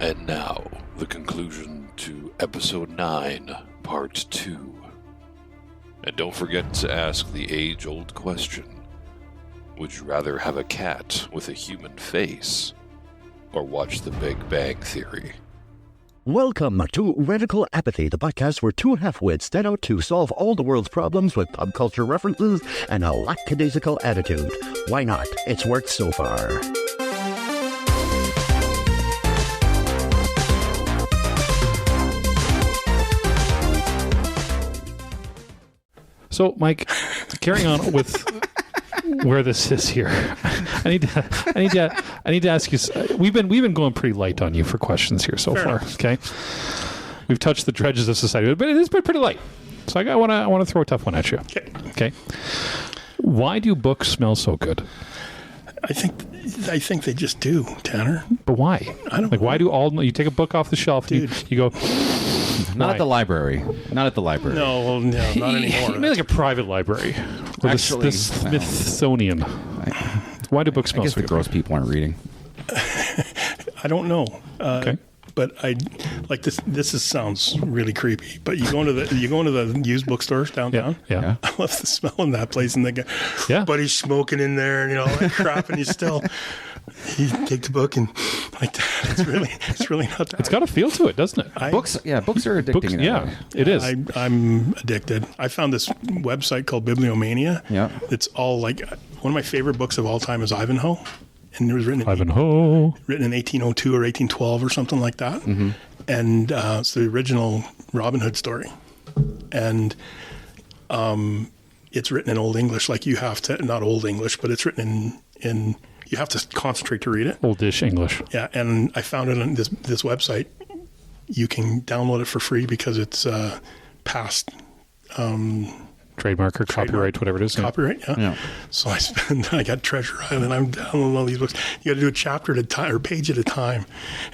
And now, the conclusion to Episode 9, Part 2. And don't forget to ask the age-old question. Would you rather have a cat with a human face, or watch The Big Bang Theory? Welcome to Radical Apathy, the podcast where two half-wits set out to solve all the world's problems with pop culture references and a lackadaisical attitude. Why not? It's worked so far. So, Mike, carrying on with where this is here, I need to ask you. We've been going pretty light on you for questions here so far. Okay, we've touched the dredges of society, but it has been pretty light. So I want to throw a tough one at you. Okay. Why do books smell so good? I think they just do, Tanner. But why? I don't like. know. Why do all you take a book off the shelf? Dude. You go. Not at the library. Not at the library. No, not anymore. Maybe like a private library. Or Actually, the Smithsonian. Why do books smell I guess so the good? gross people aren't reading. I don't know. Okay. But I like this. This sounds really creepy. But you go into the used bookstores downtown. Yeah. I love the smell in that place, and the guy, Yeah. buddy's smoking in there, and all that crap, and he takes the book and like that. It's really not that. It's got a feel to it, doesn't it? Books are addicting. Books, in that way. it is. I'm addicted. I found this website called Bibliomania. Yeah. It's all like one of my favorite books of all time is Ivanhoe. And it was written in 1802 or 1812 or something like that. Mm-hmm. And it's the original Robin Hood story. And it's written in Old English, like you have to, not Old English, but it's written in you have to concentrate to read it. Oldish English. Yeah, and I found it on this website. You can download it for free because it's past... Trademark or copyright, whatever it is. Copyright, yeah. So I got Treasure Island. I'm downloading all these books. You got to do a chapter at a time or page at a time.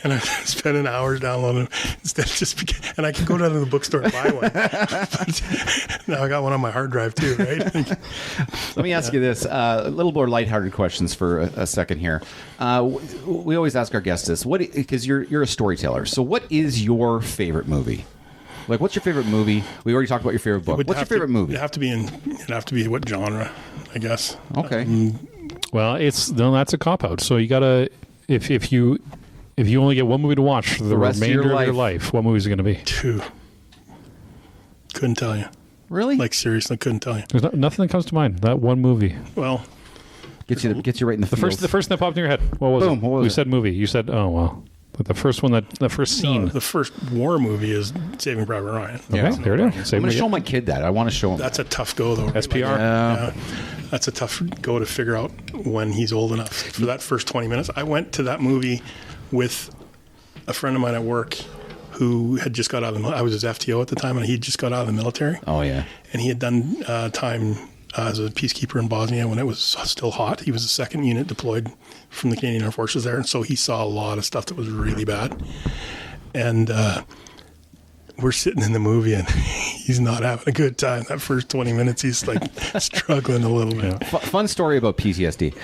And I'm spending hours downloading them instead of just, and I can go down to the bookstore and buy one. But now I got one on my hard drive too, right? Let me ask you this, a little more lighthearted questions for a second here. We always ask our guests this, because you're a storyteller. So what is your favorite movie? Like, what's your favorite movie? We already talked about your favorite book. What's your favorite movie? It'd have to be what genre, I guess. Okay. Well, that's a cop out. So you gotta if you only get one movie to watch for the remainder of your life, what movie is it going to be? Two. Couldn't tell you. Really? Like seriously, couldn't tell you. There's nothing that comes to mind. That one movie Well, gets you right in the feels. the first thing that popped in your head. What was it? What was we it? said movie. You said but the first one the first scene. the first war movie is Saving Private Ryan. Okay, there it is. I'm going to show my kid that. I want to show him. That's a tough go, though. SPR. Yeah. That's a tough go to figure out when he's old enough for that first 20 minutes. I went to that movie with a friend of mine at work who had just got out of the I was his FTO at the time, and he just got out of the military. Oh, yeah. And he had done time as a peacekeeper in Bosnia when it was still hot. He was the second unit deployed from the Canadian Armed Forces there, and so he saw a lot of stuff that was really bad. And we're sitting in the movie, and he's not having a good time. That first 20 minutes, he's like struggling a little bit. Yeah. Fun story about PTSD.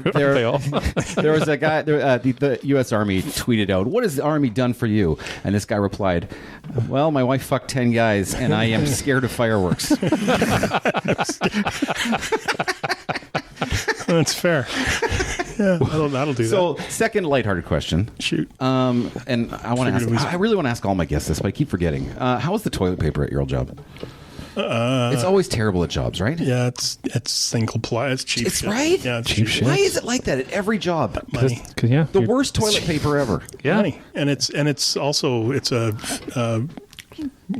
They There was a guy, the U.S. Army tweeted out, "What has the Army done for you?" And this guy replied, "Well, my wife fucked 10 guys, and I am scared of fireworks." That's fair. Yeah, that'll do So, second lighthearted question. Shoot. And I want to ask. I really want to ask all my guests this, but I keep forgetting. How is the toilet paper at your old job? It's always terrible at jobs, right? Yeah, it's single ply. It's cheap. It's shit. right? Yeah, it's Cheap shit. Why is it like that at every job? Money. The worst toilet paper ever. Yeah. Money. And it's also a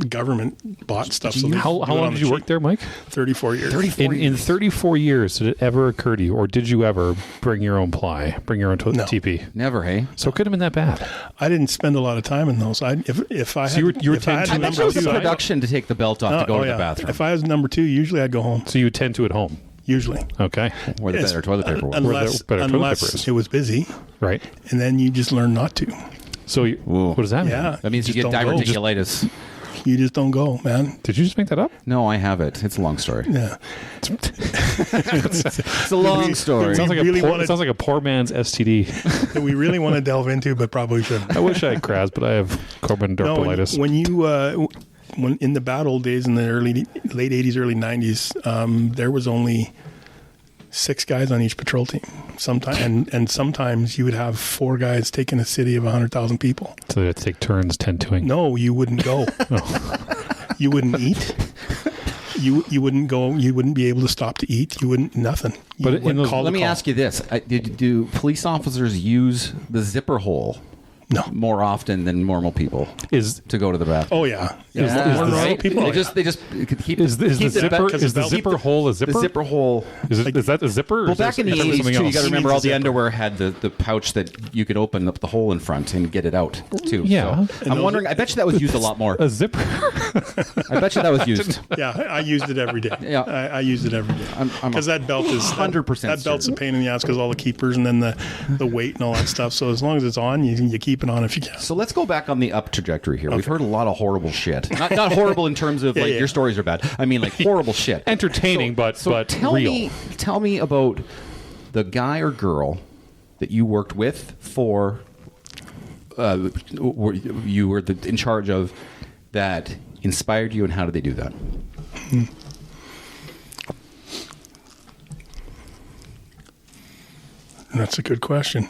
government bought stuff. So How long did you work there, Mike? 34 years. 34 In 34 years, did it ever occur to you, or did you ever bring your own ply, bring your own No. TP? Never, hey? So it could have been that bad. I didn't spend a lot of time in those. If I had, you were if I had 10 to I number bet it was two, the production to take the belt off to go to the bathroom. If I was number two, usually I'd go home. So you would tend to at home. Usually. Okay. Where the better toilet paper was. Unless, Where the better toilet paper is. it was busy, Right. and then you just learn not to. So what does that mean? Yeah. That means you just get don't go. diverticulitis. You just don't go, man. Did you just make that up? No, I have it. It's a long story. Yeah. It's a long story. It sounds like, really it sounds like a poor man's STD. That we really want to delve into, but probably shouldn't. I wish I had Kras, but I have Corbyn dermatitis. When you when in the bad old days in the late 80s, early 90s, there was only 6 guys on each patrol team. Sometimes you would have 4 guys taking a city of 100,000 people. So they had to take turns 10-2ing. No, you wouldn't go. You wouldn't eat. You wouldn't go. You wouldn't be able to stop to eat. You wouldn't nothing. You But let me ask you this: do police officers use the zipper hole? No. More often than normal people to go to the bathroom. Oh yeah. Is right? people? They just keep Is the zipper hole a zipper? The zipper hole. Is that a zipper? Well, back in the 80s, too, you got to remember all the zipper. underwear had the pouch that you could open up the hole in front and get it out, too. Yeah. So I'm wondering, I bet you that was used a lot more. A zipper? I bet you that was used. Yeah, I used it every day. Yeah. I used it every day. Because that belt is 100% that belt's a pain in the ass because all the keepers and then the weight and all that stuff. So as long as it's on, you keep it on if you can. So let's go back on the up trajectory here. Okay. We've heard a lot of horrible shit. Not horrible in terms of your stories are bad. I mean like horrible shit. Entertaining, but real. Tell me about the guy or girl that you worked with for. You were in charge of that inspired you, and how did they do that? That's a good question.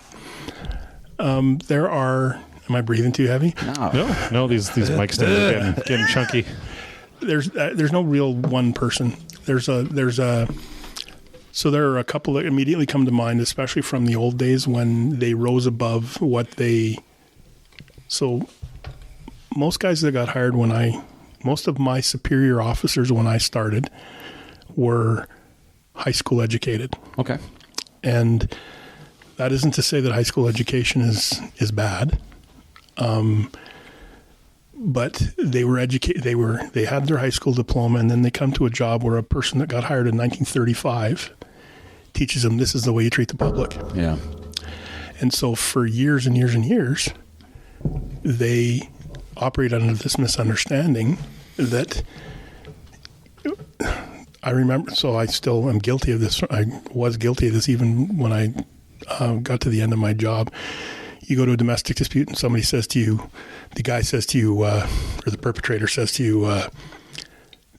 There are. Am I breathing too heavy? No. These mic stands are getting chunky. There's no real one person. So there are a couple that immediately come to mind, especially from the old days when they rose above what they. So most guys that got hired most of my superior officers when I started were high school educated. Okay. And that isn't to say that high school education is bad. But they were educated. They had their high school diploma, and then they come to a job where a person that got hired in 1935 teaches them this is the way you treat the public. Yeah. And so for years and years and years, they operate under this misunderstanding that I remember. So I still am guilty of this. I was guilty of this even when I got to the end of my job. You go to a domestic dispute and somebody says to you, the guy says to you, or the perpetrator says to you,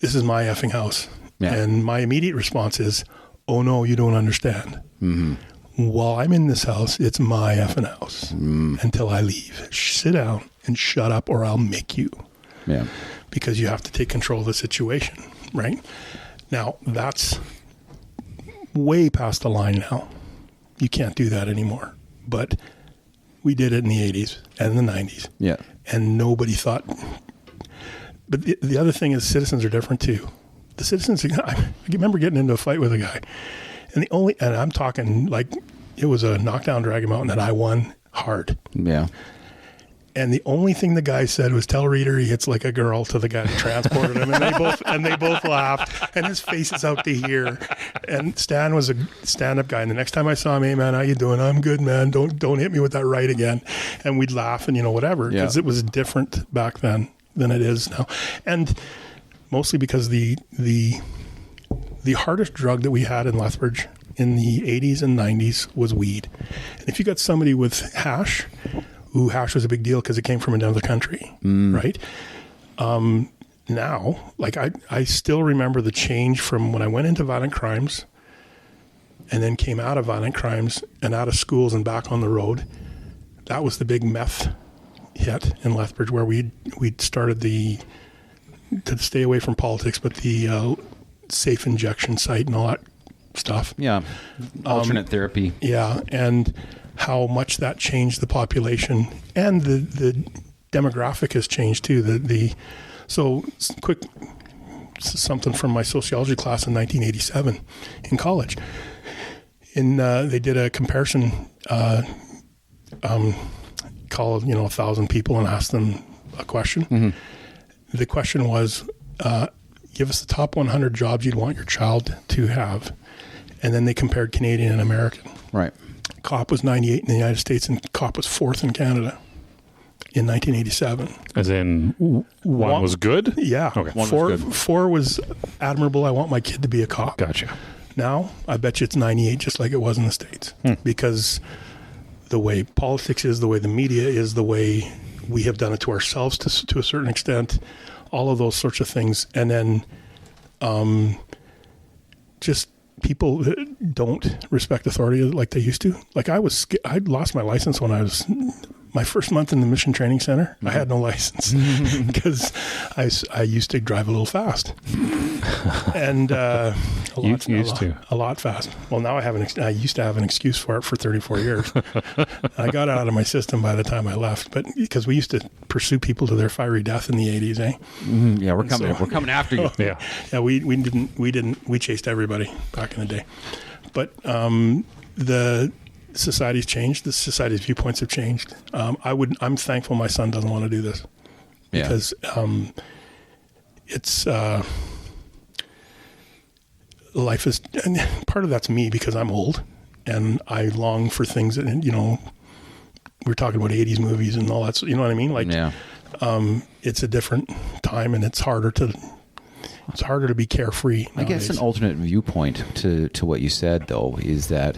this is my effing house. Yeah. And my immediate response is, oh no, you don't understand. Mm-hmm. While I'm in this house, it's my effing house until I leave. Sit down and shut up or I'll make you. Yeah. Because you have to take control of the situation, right? Now, that's way past the line now. You can't do that anymore. But we did it in the 80s and the 90s. Yeah. And nobody thought. But the other thing is citizens are different too. The citizens, I remember getting into a fight with a guy. And I'm talking like it was a knockdown, drag him out, and then I won hard. Yeah. And the only thing the guy said was, "Tell Reader he hits like a girl," to the guy who transported him, and they both laughed, and his face is out to here. And Stan was a stand-up guy, and the next time I saw him, "Hey man, how you doing?" "I'm good, man. Don't hit me with that right again." And we'd laugh and whatever, because it was different back then than it is now, and mostly because the hardest drug that we had in Lethbridge in the 80s and 90s was weed. And if you got somebody with hash. Hash was a big deal because it came from another country, right? Now, like I still remember the change from when I went into violent crimes and then came out of violent crimes and out of schools and back on the road. That was the big meth hit in Lethbridge where we'd started to stay away from politics, but the safe injection site and all that stuff. Yeah, alternate therapy. Yeah, and how much that changed the population and the demographic has changed too. So quick something from my sociology class in 1987 in college. They did a comparison, called 1,000 people and asked them a question. Mm-hmm. The question was, give us the top 100 jobs you'd want your child to have, and then they compared Canadian and American. Right. COP was 98 in the United States and COP was 4th in Canada. in 1987. As in, one was good? Yeah. Okay. Four was admirable. I want my kid to be a cop. Gotcha. Now, I bet you it's 98, just like it was in the States. Because the way politics is, the way the media is, the way we have done it to ourselves to a certain extent, all of those sorts of things. And then just people don't respect authority like they used to. Like I lost my license when I was my first month in the Mission Training Center. I had no license because I used to drive a little fast, and a lot fast. Well, now I used to have an excuse for it for 34 years. I got it out of my system by the time I left, but because we used to pursue people to their fiery death in the 80s, eh? Yeah, we're coming after you. Yeah, we chased everybody back in the day, but the society's changed. The society's viewpoints have changed. I'm thankful my son doesn't want to do this because it's life is, and part of that's me because I'm old and I long for things that, we're talking about 80s movies and all that. You know what I mean? Like, it's a different time and it's harder to be carefree nowadays. I guess an alternate viewpoint to what you said, though, is that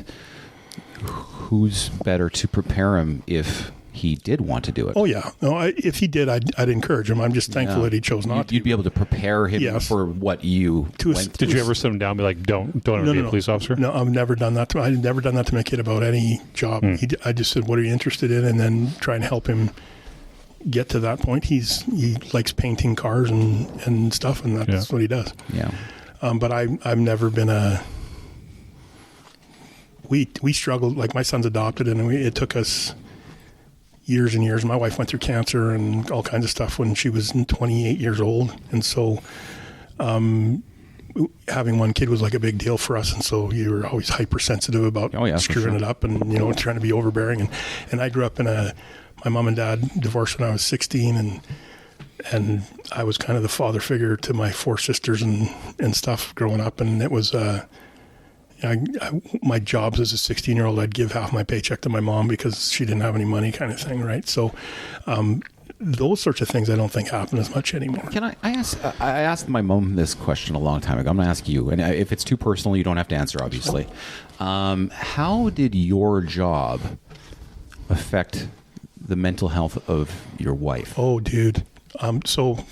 who's better to prepare him if he did want to do it? Oh, yeah. No, if he did, I'd encourage him. I'm just thankful that he chose not to. You'd be able to prepare him for what you went through. Did you ever sit him down and be like, don't ever be a police officer? No, I've never done that. I've never done that to my kid about any job. I just said, what are you interested in? And then try and help him get to that point. He likes painting cars and stuff, and that's what he does. Yeah. But I've never been we struggled. Like my son's adopted, and it took us years and years. My wife went through cancer and all kinds of stuff when she was 28 years old, and so having one kid was like a big deal for us. And so you were always hypersensitive about screwing it up, and trying to be overbearing. And I grew up in my mom and dad divorced when I was 16, and I was kind of the father figure to my 4 sisters and stuff growing up, and it was. My jobs as a 16-year-old, I'd give half my paycheck to my mom because she didn't have any money, kind of thing, right? So those sorts of things I don't think happen as much anymore. Can I ask? I asked my mom this question a long time ago. I'm going to ask you, and if it's too personal, you don't have to answer, obviously. How did your job affect the mental health of your wife? Oh, dude. So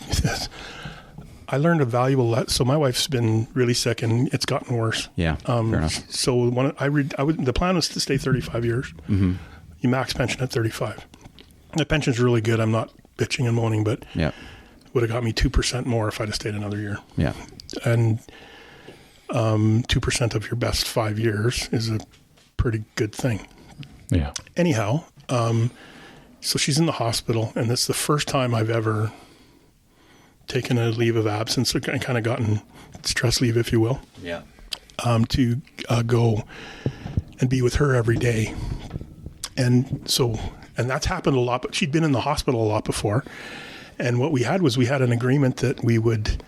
I learned a valuable lesson. So my wife's been really sick, and it's gotten worse. Yeah, fair enough. So the plan was to stay 35 years. Mm-hmm. You max pension at 35. The pension's really good. I'm not bitching and moaning, but would have got me 2% more if I'd have stayed another year. Yeah, and 2% of your best 5 years is a pretty good thing. Yeah. Anyhow, so she's in the hospital, and it's the first time I've ever taken a leave of absence, or kind of gotten stress leave, if you will. Yeah. To go and be with her every day. And that's happened a lot, but she'd been in the hospital a lot before. And what we had an agreement that we would,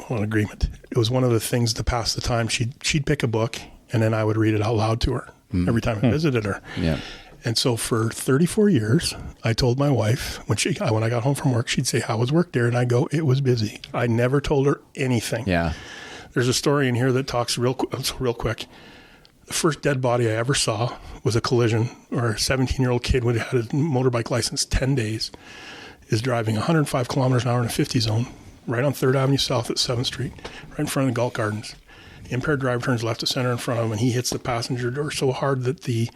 it was one of the things to pass the time. She'd pick a book, and then I would read it out loud to her every time I visited her. Yeah. And so for 34 years, I told my wife, when I got home from work, she'd say, "How was work, dear?" And I go, "It was busy." I never told her anything. Yeah. There's a story in here that talks real quick. The first dead body I ever saw was a collision where a 17-year-old kid would have had a motorbike license 10 days, is driving 105 kilometers an hour in a 50 zone, right on 3rd Avenue South at 7th Street, right in front of the Galt Gardens. The impaired driver turns left to center in front of him, and he hits the passenger door so hard that the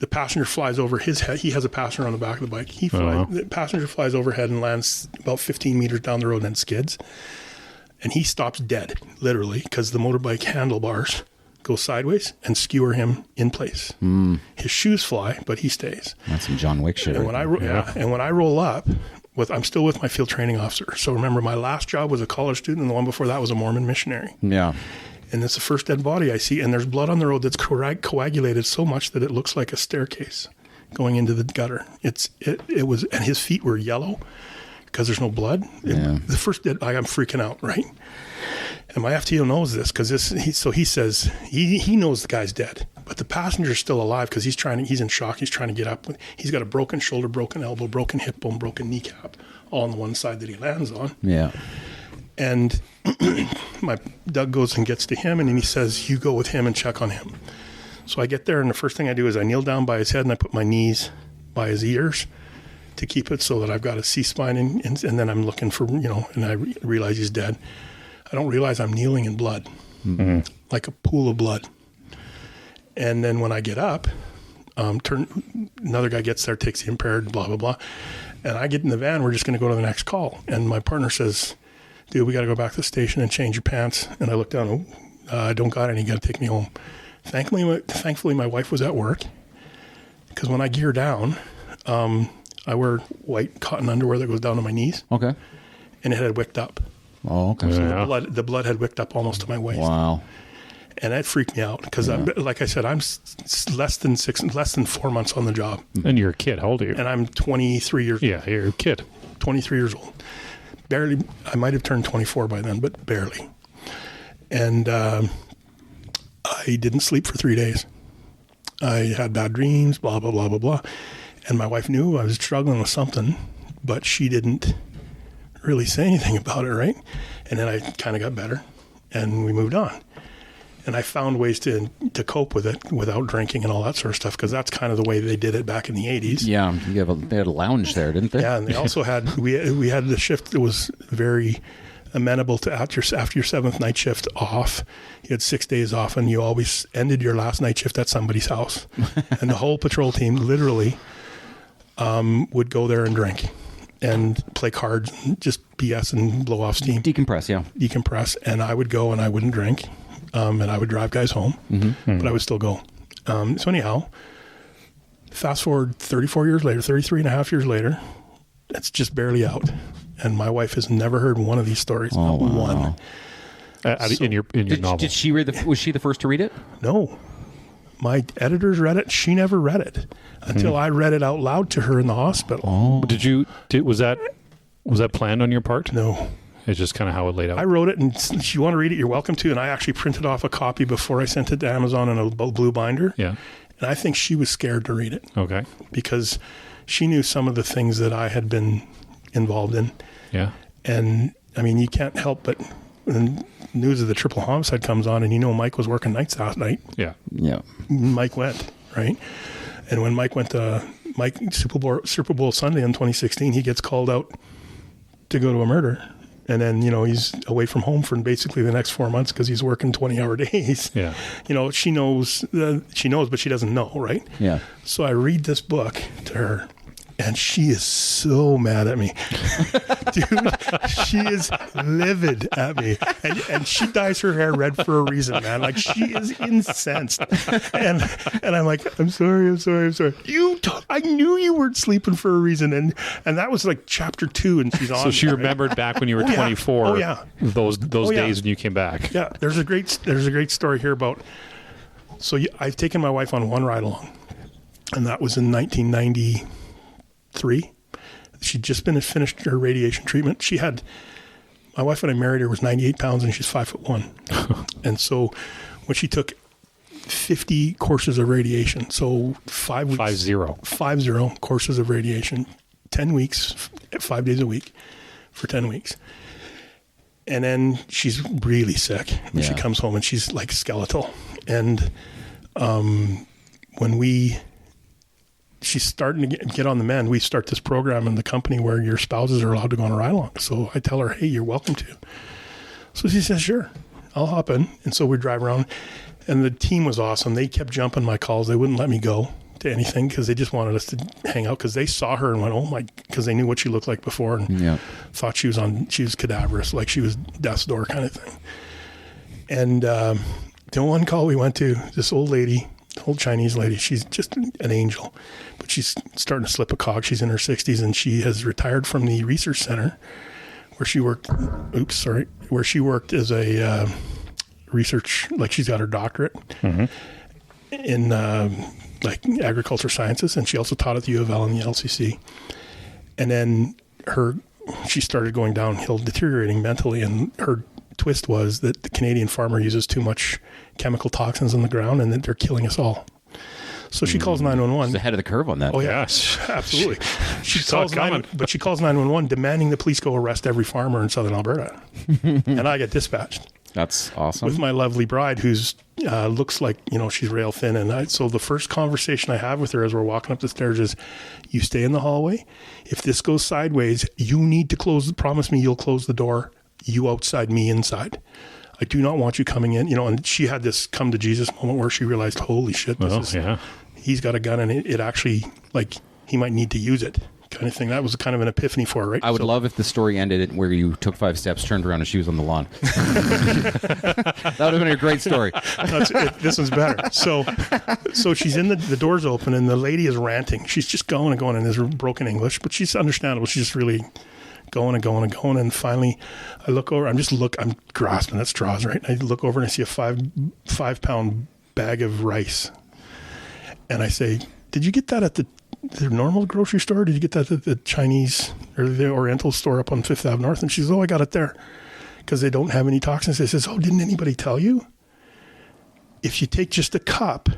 passenger flies over his head. He has a passenger on the back of the bike. The passenger flies overhead and lands about 15 meters down the road and then skids. And he stops dead, literally, because the motorbike handlebars go sideways and skewer him in place. His shoes fly, but he stays. That's some John Wick shit. And when I roll up, I'm still with my field training officer. So remember, my last job was a college student, and the one before that was a Mormon missionary. Yeah. And it's the first dead body I see, and there's blood on the road that's coagulated so much that it looks like a staircase going into the gutter. It was, and his feet were yellow because there's no blood. The first dead, I'm freaking out, right? And my FTO knows this because he says he knows the guy's dead. but the passenger's still alive because he's in shock. He's trying to get up. He's got a broken shoulder, broken elbow, broken hip bone, broken kneecap, all on the one side that he lands on. Yeah. And my Doug goes and gets to him, and he says, "You go with him and check on him." So I get there, and the first thing I do is I kneel down by his head and I put my knees by his ears to keep it so that I've got a C-spine, and then I'm looking for, and I realize he's dead. I don't realize I'm kneeling in blood, like a pool of blood. And then when I get up, another guy gets there, takes the impaired, blah, blah, blah. And I get in the van, we're just going to go to the next call. And my partner says, "Dude, we got to go back to the station and change your pants." And I look down, I don't got any, you got to take me home. Thankfully, my wife was at work, because when I gear down, I wear white cotton underwear that goes down to my knees. Okay. And it had wicked up. Oh, okay. Yeah. The blood had wicked up almost to my waist. Wow. And that freaked me out because, like I said, I'm less than 4 months on the job. And you're a kid. How old are you? And I'm 23 years old. Yeah, you're a kid. 23 years old. Barely. I might have turned 24 by then, but barely. And I didn't sleep for 3 days. I had bad dreams, blah, blah, blah, blah, blah. And my wife knew I was struggling with something, but she didn't really say anything about it, right? And then I kind of got better, and we moved on. And I found ways to cope with it without drinking and all that sort of stuff, because that's kind of the way they did it back in the 80s. Yeah, they had a lounge there, didn't they? Yeah, and they also had, we had the shift that was very amenable to after your seventh night shift off. You had 6 days off, and you always ended your last night shift at somebody's house. And the whole patrol team literally would go there and drink and play cards and just BS and blow off steam. Decompress, yeah. Decompress. And I would go and I wouldn't drink. And I would drive guys home, but I would still go. So anyhow, fast forward 34 years later, 33 and a half years later, it's just barely out. And my wife has never heard one of these stories. Oh, Not wow. one. In your novel. Did she read was she the first to read it? No. My editors read it. She never read it until I read it out loud to her in the hospital. Oh. Was that planned on your part? No. It's just kind of how it laid out. I wrote it, and if you want to read it, you're welcome to. And I actually printed off a copy before I sent it to Amazon in a blue binder. Yeah. And I think she was scared to read it. Okay. Because she knew some of the things that I had been involved in. Yeah. And, I mean, you can't help but when news of the triple homicide comes on, and Mike was working nights last night. Yeah. Yeah. Mike went, right? And when Mike went to Super Bowl Sunday in 2016, he gets called out to go to a murder. And then, he's away from home for basically the next 4 months because he's working 20-hour days. Yeah. She knows, but she doesn't know, right? Yeah. So I read this book to her, and she is so mad at me. Dude, she is livid at me. And she dyes her hair red for a reason, man. Like, she is incensed. And I'm like, I'm sorry. I knew you weren't sleeping for a reason. And that was like chapter 2, and she's on. So she remembered back when you were 24. Oh, yeah. Those days when you came back. Yeah. There's a great story here about. So I've taken my wife on one ride along, and that was in 1993. She'd just finished her radiation treatment. My wife, when I married her, was 98 pounds, and she's 5'1". And so when she took 50 courses of radiation, so 5 weeks. 50 courses of radiation, 10 weeks, 5 days a week for 10 weeks. And then she's really sick when she comes home, and she's like skeletal. And when she's starting to get on the mend, we start this program in the company where your spouses are allowed to go on a ride along. So I tell her, hey, you're welcome to. So she says, sure, I'll hop in. And so we drive around, and the team was awesome. They kept jumping my calls. They wouldn't let me go to anything because they just wanted us to hang out because they saw her and went, oh my, because they knew what she looked like before and thought she was cadaverous, like she was death's door kind of thing. And the one call we went to, this old Chinese lady, she's just an angel, but she's starting to slip a cog. She's in her 60s, and she has retired from the research center where she worked as a research, like she's got her doctorate in like agriculture sciences, and she also taught at the U of L and the LCC. And then she started going downhill, deteriorating mentally, and her twist was that the Canadian farmer uses too much chemical toxins in the ground and that they're killing us all. So she calls 911. She's ahead of the curve on that. Oh yeah, Yes. absolutely. She saw calls it coming. but she calls 911 demanding the police go arrest every farmer in southern Alberta. And I get dispatched That's awesome. with my lovely bride, who's looks like she's rail thin. And so the first conversation I have with her as we're walking up the stairs is, "You stay in the hallway. If this goes sideways, you need to promise me you'll close the door. You outside, me inside. I do not want you coming in." And she had this come to Jesus moment where she realized, holy shit, he's got a gun, and it actually, like, he might need to use it, kind of thing. That was kind of an epiphany for her, right? I would love if the story ended where you took 5 steps, turned around, and she was on the lawn. That would have been a great story. This one's better. So she's in the door's open, and the lady is ranting. She's just going and going in this broken English, but she's understandable. She's just really going and going and going. And finally, I look over. I'm grasping at straws, right? And I look over and I see a 5-pound bag of rice. And I say, "Did you get that at the normal grocery store? Or did you get that at the Chinese or the Oriental store up on 5th Ave North?" And she says, "Oh, I got it there because they don't have any toxins." I says, "Oh, didn't anybody tell you? If you take just a cup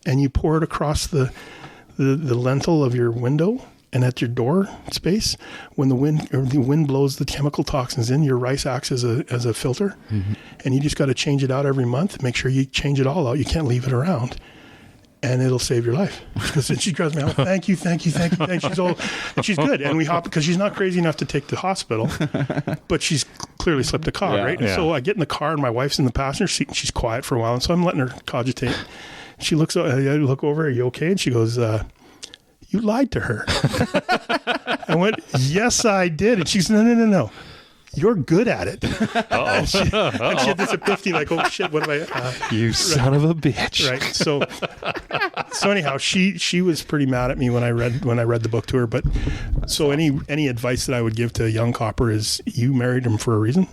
and you pour it across the lintel of your window and at your door space, when the wind blows the chemical toxins in, your rice acts as a filter, and you just got to change it out every month. Make sure you change it all out. You can't leave it around. And it'll save your life." Because she grabs me, "Oh, thank you. She's good." And we hop, because she's not crazy enough to take the hospital, but she's clearly slipped a car, right? And so I get in the car, and my wife's in the passenger seat, and she's quiet for a while. And so I'm letting her cogitate. She looks, I look over, "Are you okay?" And she goes, "You lied to her." I went, "Yes, I did." And she said, No. You're good at it. And she had this epiphany, like, "Oh shit, what am I?" You son of a bitch. Right. So anyhow, she was pretty mad at me when I read the book to her. But so any advice that I would give to a young copper is, you married him for a reason.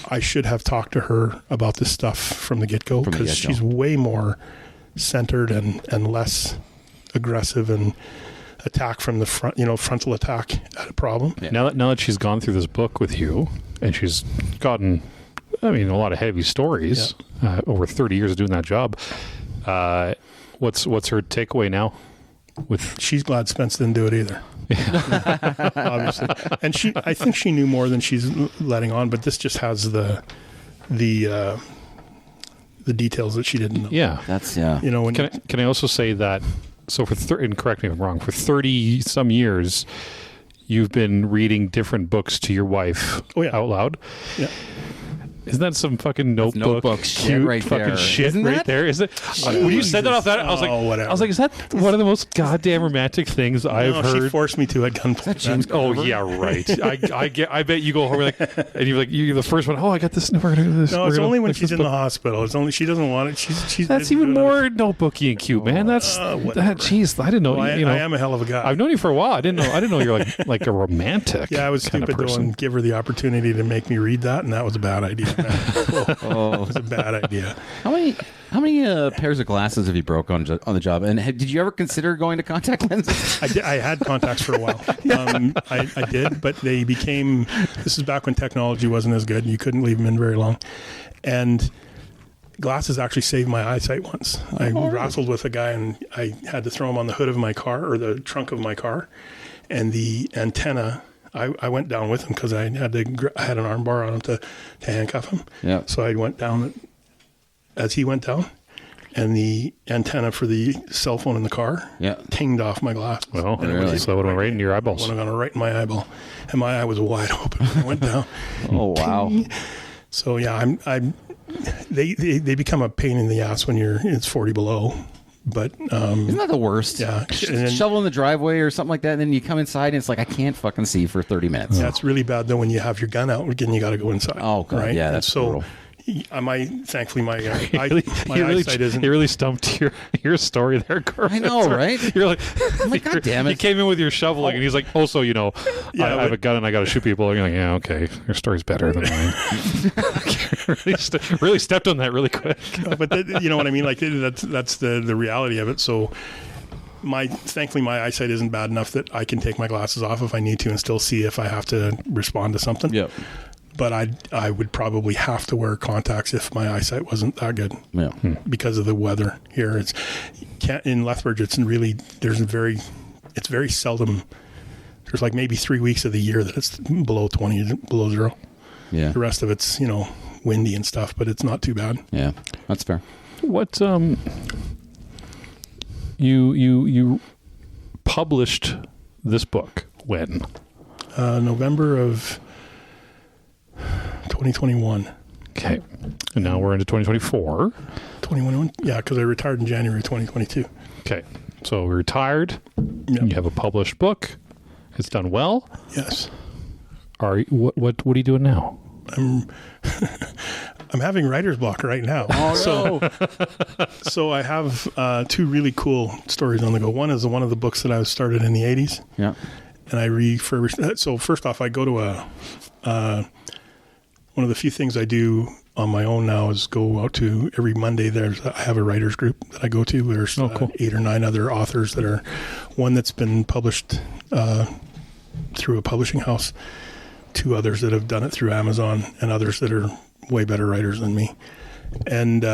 I should have talked to her about this stuff from the get-go, because she's way more centered and less aggressive and attack from the front, frontal attack at a problem. Yeah. Now that she's gone through this book with you, and she's gotten, a lot of heavy stories, over 30 years of doing that job. What's her takeaway now? She's glad Spence didn't do it either. Obviously, and I think she knew more than she's letting on, but this just has the details that she didn't know. Yeah, that's Can I also say that? So and correct me if I'm wrong, for 30 some years, you've been reading different books to your wife out loud. Yeah. Isn't that some fucking notebook shit right fucking there? shit Isn't right that? there? Is it? When you said that off that, I was like, whatever. I was like, is that one of the most goddamn romantic things I've heard? She forced me to at gunpoint. Oh yeah, right. I bet you go home and you're the first one. Oh, I got this. We're gonna do this. No, it's only when she's in the hospital. It's only she doesn't want it. She's that's even more notebooky and cute, man. That's that. Jeez, I didn't know. Well, I am a hell of a guy. I've known you for a while. I didn't know you're like a romantic. Yeah, I was stupid though, and give her the opportunity to make me read that, and that was a bad idea. Oh, it was a bad idea. How many pairs of glasses have you broke on the job? And did you ever consider going to contact lenses? I had contacts for a while. I did, but they became. This is back when technology wasn't as good. You couldn't leave them in very long, and glasses actually saved my eyesight once. I wrestled with a guy, and I had to throw him on the hood of my car, or the trunk of my car, and the antenna. I went down with him because I had an arm bar on him to handcuff him. Yeah. So I went down as he went down, and the antenna for the cell phone in the car tinged off my glasses. Well, really? So it went right into your eyeballs. It went right in my eyeball, and my eye was wide open when I went down. Oh wow! So yeah, they become a pain in the ass when it's 40 below. But isn't that the worst? Yeah, shovel in the driveway or something like that, and then you come inside and it's like I can't fucking see for 30 minutes. Yeah, it's really bad though when you have your gun out again. You got to go inside. Oh god, right? Yeah, that's brutal. Thankfully, my eyesight isn't. You really stumped your story there, Corbyn. I know, right? You're like, I'm like, God damn it! You came in with your shoveling, and he's like, "Also, I have a gun and I got to shoot people." And you're like, "Yeah, okay, your story's better than mine." really stepped on that really quick. But you know what I mean? Like that's the reality of it. So. Thankfully, my eyesight isn't bad enough that I can take my glasses off if I need to and still see if I have to respond to something. Yep. but I would probably have to wear contacts if my eyesight wasn't that good. Yeah. Because of the weather here. In Lethbridge, it's very seldom. There's like maybe 3 weeks of the year that it's below 20, below zero. Yeah. The rest of it's, windy and stuff, but it's not too bad. Yeah. That's fair. What you published this book when? November of 2021. Okay. And now we're into 2024. 2021? Yeah, because I retired in January 2022. Okay. So we retired. Yep. You have a published book. It's done well. Yes. What are you doing now? I'm having writer's block right now. Oh, no. So I have two really cool stories on the go. One is one of the books that I started in the 80s. Yeah. And I refurbished that. So first off, I go to one of the few things I do on my own now is go out to every Monday. I have a writers group that I go to. There's cool. 8 or 9 other authors that are one that's been published through a publishing house, 2 others that have done it through Amazon, and others that are way better writers than me. And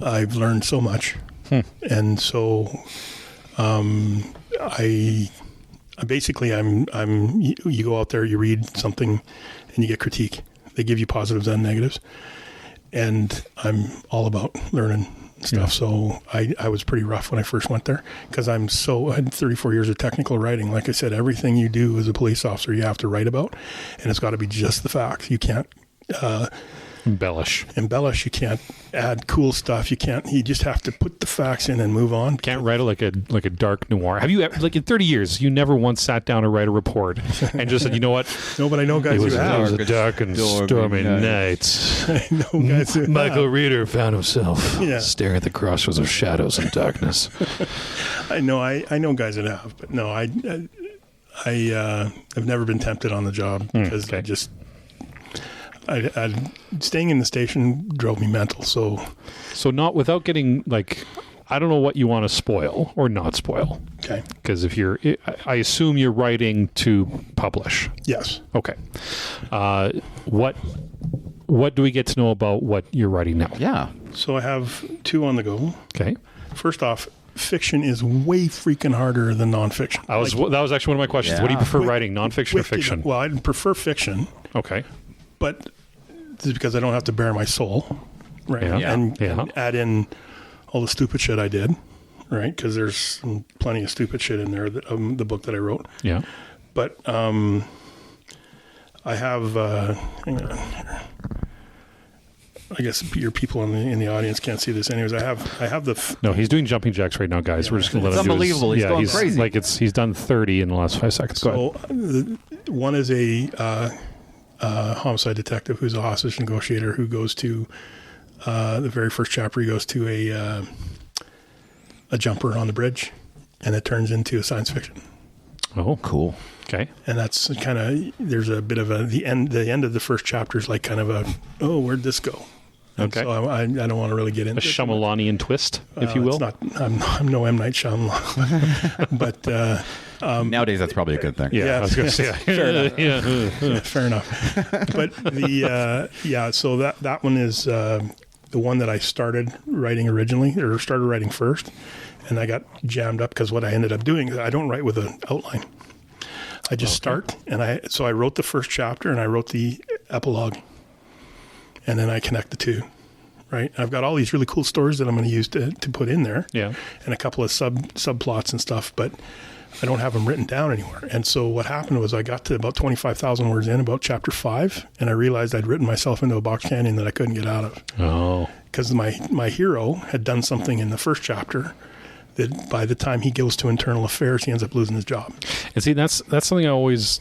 I've learned so much. And so I basically you go out there, you read something, and you get critique. They give you positives and negatives, and I'm all about learning stuff. Yeah. So I was pretty rough when I first went there because I had 34 years of technical writing. Like I said, everything you do as a police officer, you have to write about, and it's got to be just the facts. You can't embellish. You can't add cool stuff. You just have to put the facts in and move on. Can't write it like a dark noir. Have you ever, like in 30 years, you never once sat down to write a report and just said, you know what? No, but I know guys who have. It was a dark and stormy night. I know guys who Michael have. Reeder found himself staring at the crossroads of shadows and darkness. I know guys that have, but no, I've never been tempted on the job because I just. Staying in the station drove me mental. So not without getting I don't know what you want to spoil or not spoil. Okay. Because I assume you're writing to publish. Yes. Okay. What do we get to know about what you're writing now? Yeah. So I have 2 on the go. Okay. First off, fiction is way freaking harder than nonfiction. That was actually one of my questions. Yeah. What do you prefer writing, nonfiction or fiction? Well, I prefer fiction. Okay. But this is because I don't have to bare my soul, right? Yeah. And add in all the stupid shit I did, right? Because there's plenty of stupid shit in there, the book that I wrote. Yeah. But I have, hang on here. I guess your people in the audience can't see this. Anyways, I have the. No, he's doing jumping jacks right now, guys. Yeah. We're just going to let him do his. Unbelievable. He's going crazy. He's done 30 in the last 5 seconds. Go ahead. One is a homicide detective who's a hostage negotiator who goes to the very first chapter. He goes to a jumper on the bridge, and it turns into a science fiction. Oh, cool. Okay. And that's kind of there's a bit of the end of the first chapter is like kind of where'd this go? And okay. So I don't want to really get into a Shyamalanian twist, if you will. It's not. I'm no M. Night Shyamalan, but. Nowadays, that's probably a good thing. Yeah, I was going to say. Fair enough. Fair enough. But so that one is the one that I started writing originally, or started writing first, and I got jammed up because what I ended up doing is I don't write with an outline. I just start, and I wrote the first chapter, and I wrote the epilogue, and then I connect the two. Right, I've got all these really cool stories that I'm going to use to put in there, and a couple of subplots and stuff, but I don't have them written down anywhere. And so what happened was I got to about 25,000 words in, about chapter 5, and I realized I'd written myself into a box canyon that I couldn't get out of. Oh, because my hero had done something in the first chapter that by the time he goes to internal affairs, he ends up losing his job. And see, that's something I've always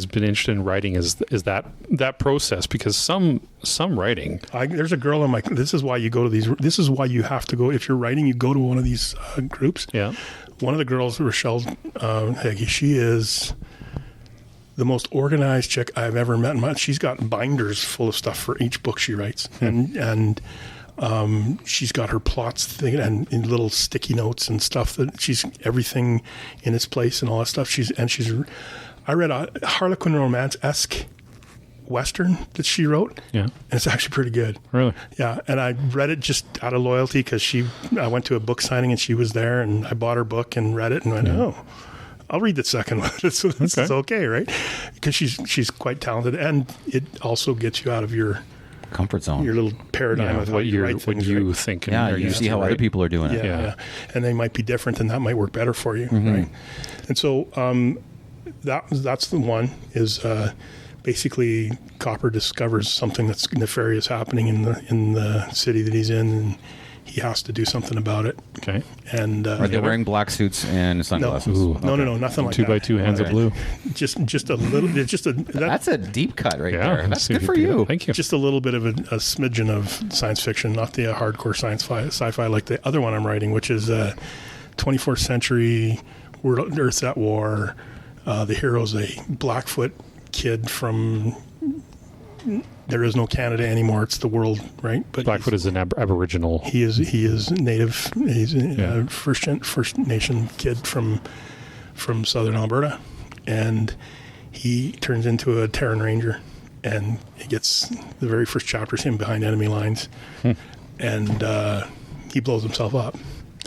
been interested in writing is that process, because some writing. There's a girl in this is why you go to these. This is why you have to go if you're writing. You go to one of these groups. Yeah. One of the girls, Rochelle Heggie, she is the most organized chick I've ever met. She's got binders full of stuff for each book she writes, and she's got her plots thing and in little sticky notes and stuff that she's everything in its place and all that stuff. I read a Harlequin romance-esque Western that she wrote. Yeah. And it's actually pretty good. Really? Yeah. And I read it just out of loyalty because I went to a book signing and she was there, and I bought her book and read it and went, oh, I'll read the second one. It's okay, right? Because she's quite talented, and it also gets you out of your comfort zone, your little paradigm of what you think. And you see how other people are doing it. Yeah. And they might be different, and that might work better for you, right? And so that's the one is basically Copper discovers something that's nefarious happening in the city that he's in, and he has to do something about it. Okay. And are they wearing black suits and sunglasses? No, nothing like that. 2x2 hands of blue. Just a little. That's a deep cut right there. That's good for do you. that. Thank you. Just a little bit of a smidgen of science fiction, not the hardcore sci-fi like the other one I'm writing, which is 24th century world, Earth's at war. The hero's a Blackfoot kid from. There is no Canada anymore. It's the world, right? But Blackfoot is an Aboriginal. He is native. He's a First Nation kid from southern Alberta, and he turns into a Terran Ranger, and he gets the very first chapter is him behind enemy lines, and he blows himself up.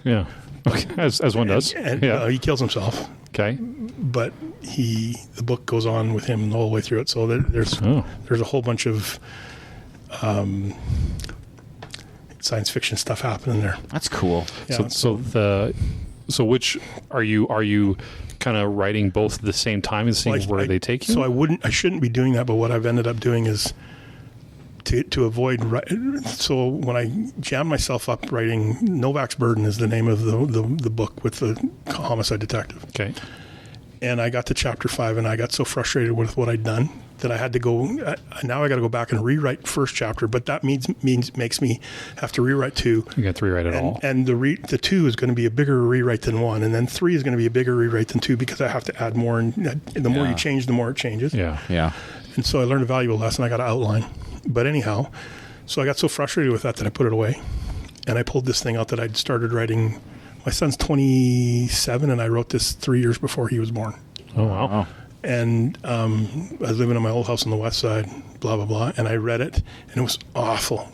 Yeah, okay. as one does. And yeah, he kills himself. Okay. But the book goes on with him the whole way through it. So there's a whole bunch of science fiction stuff happening there. That's cool. Yeah, So which are you kind of writing both at the same time and seeing where they take you? So I shouldn't be doing that. But what I've ended up doing is to avoid. So when I jam myself up writing, Novak's Burden is the name of the book with the homicide detective. Okay. And I got to chapter 5, and I got so frustrated with what I'd done that I had to go. Now I got to go back and rewrite first chapter, but that makes me have to rewrite 2. You got to rewrite it all. And the 2 is going to be a bigger rewrite than 1, and then 3 is going to be a bigger rewrite than 2 because I have to add more. And the more you change, the more it changes. Yeah. And so I learned a valuable lesson. I got to outline. But anyhow, so I got so frustrated with that I put it away, and I pulled this thing out that I'd started writing. My son's 27, and I wrote this 3 years before he was born. Oh, wow. And I was living in my old house on the west side, blah, blah, blah. And I read it, and it was awful.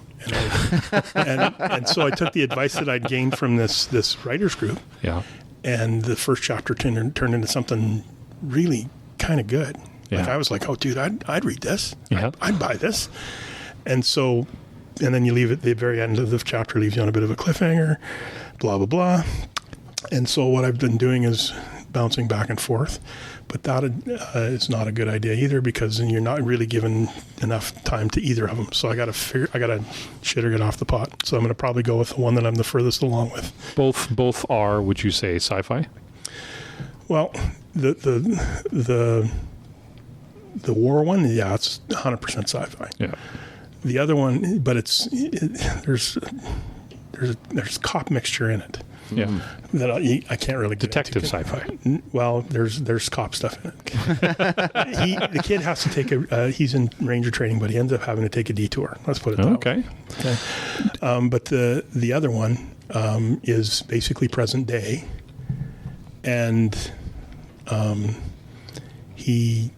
And so I took the advice that I'd gained from this writers group. Yeah. And the first chapter turned into something really kind of good. Yeah. Like I was like, oh, dude, I'd read this. Yeah. I'd buy this. And then you leave it, the very end of the chapter leaves you on a bit of a cliffhanger, blah, blah, blah. And so what I've been doing is bouncing back and forth. But that is not a good idea either, because then you're not really given enough time to either of them. So I got to shit or get off the pot. So I'm going to probably go with the one that I'm the furthest along with. Both are, would you say, sci-fi? Well, the war one, yeah, it's 100% sci-fi. Yeah. The other one, but there's cop mixture in it. Yeah. That I can't really get detective into. sci-fi. Well, there's cop stuff in it. The kid has to take he's in Ranger training, but he ends up having to take a detour. Let's put it that way. Okay. But the other one is basically present day, and he